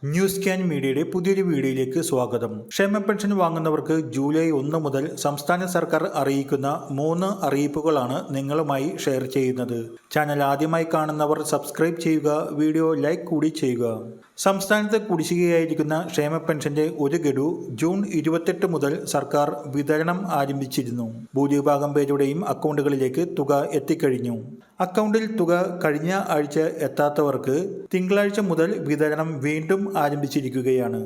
News scan മീഡിയയുടെ പുതിയൊരു വീഡിയോയിലേക്ക് സ്വാഗതം. ക്ഷേമ പെൻഷൻ വാങ്ങുന്നവർക്ക് ജൂലൈ 1 മുതൽ സംസ്ഥാന സർക്കാർ അറിയിക്കുന്ന 3 അറിയിപ്പുകളാണ് നിങ്ങളുമായി ഷെയർ ചെയ്യുന്നത്. ചാനൽ ആദ്യമായി കാണുന്നവർ സബ്സ്ക്രൈബ് ചെയ്യുക, വീഡിയോ ലൈക്ക് കൂടി ചെയ്യുക. സംസ്ഥാനത്ത് കുടിശ്ശികയായിരിക്കുന്ന ക്ഷേമ പെൻഷന്റെ ഒരു ഗഡു ജൂൺ 28 മുതൽ സർക്കാർ വിതരണം ആരംഭിച്ചിരുന്നു. ഭൂരിഭാഗം പേരുടെയും അക്കൗണ്ടുകളിലേക്ക് തുക എത്തിക്കഴിഞ്ഞു. അക്കൗണ്ടിൽ തുക കഴിഞ്ഞ ആഴ്ച എത്താത്തവർക്ക് തിങ്കളാഴ്ച മുതൽ വിതരണം വീണ്ടും ആരംഭിച്ചിരിക്കുകയാണ്.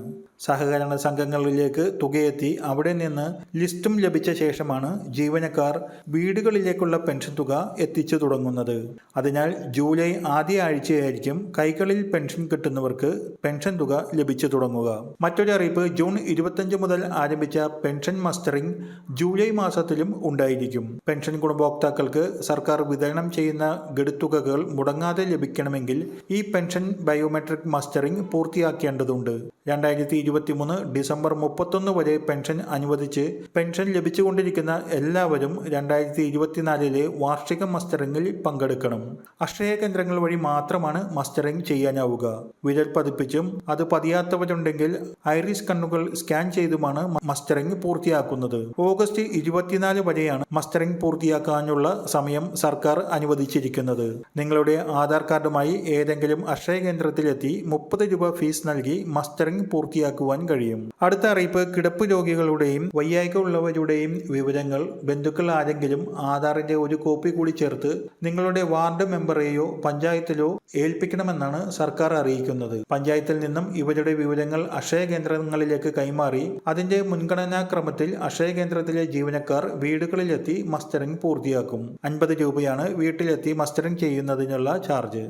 സഹകരണ സംഘങ്ങളിലേക്ക് തുകയെത്തി അവിടെ നിന്ന് ലിസ്റ്റും ലഭിച്ച ശേഷമാണ് ജീവനക്കാർ വീടുകളിലേക്കുള്ള പെൻഷൻ തുക എത്തിച്ചു തുടങ്ങുന്നത്. അതിനാൽ ജൂലൈ ആദ്യ ആഴ്ചയായിരിക്കും കൈകളിൽ പെൻഷൻ കിട്ടുന്നവർക്ക് പെൻഷൻ തുക ലഭിച്ചു തുടങ്ങുക. മറ്റൊരു അറിയിപ്പ്, ജൂൺ 25 മുതൽ ആരംഭിച്ച പെൻഷൻ മസ്റ്ററിംഗ് ജൂലൈ മാസത്തിലും ഉണ്ടായിരിക്കും. പെൻഷൻ ഗുണഭോക്താക്കൾക്ക് സർക്കാർ വിതരണം ചെയ്യുന്ന ഗഡുത്തുകകൾ മുടങ്ങാതെ ലഭിക്കണമെങ്കിൽ ഈ പെൻഷൻ ബയോമെട്രിക് മസ്റ്ററിംഗ് പൂർത്തിയാക്കേണ്ടതുണ്ട്. 2023 ഡിസംബർ 31 വരെ പെൻഷൻ അനുവദിച്ച് പെൻഷൻ ലഭിച്ചുകൊണ്ടിരിക്കുന്ന എല്ലാവരും 2024 വാർഷിക മസ്റ്ററിംഗിൽ പങ്കെടുക്കണം. അക്ഷയ കേന്ദ്രങ്ങൾ വഴി മാത്രമാണ് മസ്റ്ററിംഗ് ചെയ്യാനാവുക. വിരൽ പതിപ്പിച്ചും അത് പതിയാത്തവരുണ്ടെങ്കിൽ ഐറിസ് കണ്ണുകൾ സ്കാൻ ചെയ്തുമാണ് മസ്റ്ററിംഗ് പൂർത്തിയാക്കുന്നത്. ഓഗസ്റ്റ് 24 വരെയാണ് മസ്റ്ററിംഗ് പൂർത്തിയാക്കാനുള്ള സമയം സർക്കാർ അനുവദിച്ചിരിക്കുന്നത്. നിങ്ങളുടെ ആധാർ കാർഡുമായി ഏതെങ്കിലും അക്ഷയ കേന്ദ്രത്തിലെത്തി 30 രൂപ ഫീസ് നൽകി മസ്റ്ററിംഗ് പൂർത്തിയാക്കുവാൻ കഴിയും. അടുത്ത അറിയിപ്പ്, കിടപ്പ് രോഗികളുടെയും വയ്യായ്കയുള്ളവരുടെയും വിവരങ്ങൾ ബന്ധുക്കൾ ആരെങ്കിലും ആധാറിന്റെ ഒരു കോപ്പി കൂടി ചേർത്ത് നിങ്ങളുടെ വാർഡ് മെമ്പറെയോ പഞ്ചായത്തിലോ ഏൽപ്പിക്കണമെന്നാണ് സർക്കാർ അറിയിക്കുന്നത്. പഞ്ചായത്തിൽ നിന്നും ഇവരുടെ വിവരങ്ങൾ അക്ഷയ കേന്ദ്രങ്ങളിലേക്ക് കൈമാറി അതിന്റെ മുൻഗണനാക്രമത്തിൽ അക്ഷയ കേന്ദ്രത്തിലെ ജീവനക്കാർ വീടുകളിലെത്തി മസ്റ്ററിംഗ് പൂർത്തിയാക്കും. 50 രൂപയാണ് വീട്ടിലെത്തി മസ്റ്ററിംഗ് ചെയ്യുന്നതിനുള്ള ചാർജ്.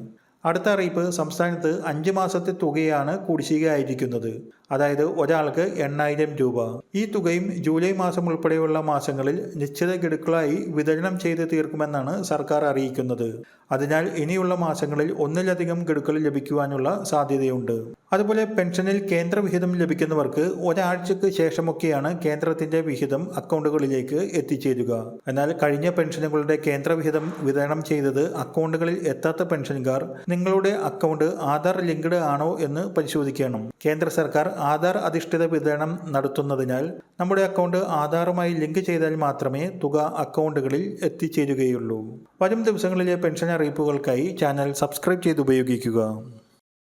അടുത്ത അറിയിപ്പ്, സംസ്ഥാനത്ത് 5 മാസത്തെ തുകയാണ് കുടിശ്ശികയായിരിക്കുന്നത്. അതായത് ഒരാൾക്ക് 8000 രൂപ. ഈ തുകയും ജൂലൈ മാസം ഉൾപ്പെടെയുള്ള മാസങ്ങളിൽ നിശ്ചിത ഗഡുക്കളായി വിതരണം ചെയ്ത് തീർക്കുമെന്നാണ് സർക്കാർ അറിയിക്കുന്നത്. അതിനാൽ ഇനിയുള്ള മാസങ്ങളിൽ ഒന്നിലധികം ഗഡുക്കൾ ലഭിക്കുവാനുള്ള സാധ്യതയുണ്ട്. അതുപോലെ പെൻഷനിൽ കേന്ദ്ര വിഹിതം ലഭിക്കുന്നവർക്ക് ഒരാഴ്ചക്ക് ശേഷമൊക്കെയാണ് കേന്ദ്രത്തിന്റെ വിഹിതം അക്കൗണ്ടുകളിലേക്ക് എത്തിച്ചേരുക. എന്നാൽ കഴിഞ്ഞ പെൻഷനുകളുടെ കേന്ദ്ര വിഹിതം വിതരണം ചെയ്തത് അക്കൗണ്ടുകളിൽ എത്താത്ത പെൻഷൻകാർ നിങ്ങളുടെ അക്കൗണ്ട് ആധാർ ലിങ്ക്ഡ് ആണോ എന്ന് പരിശോധിക്കണം. കേന്ദ്ര സർക്കാർ ആധാർ അധിഷ്ഠിത വിതരണം നടത്തുന്നതിനാൽ നമ്മുടെ അക്കൗണ്ട് ആധാറുമായി ലിങ്ക് ചെയ്താൽ മാത്രമേ തുക അക്കൗണ്ടുകളിൽ എത്തിച്ചേരുകയുള്ളൂ. വരും ദിവസങ്ങളിലെ പെൻഷൻ അറിയിപ്പുകൾക്കായി ചാനൽ സബ്സ്ക്രൈബ് ചെയ്ത് ഉപയോഗിക്കുക.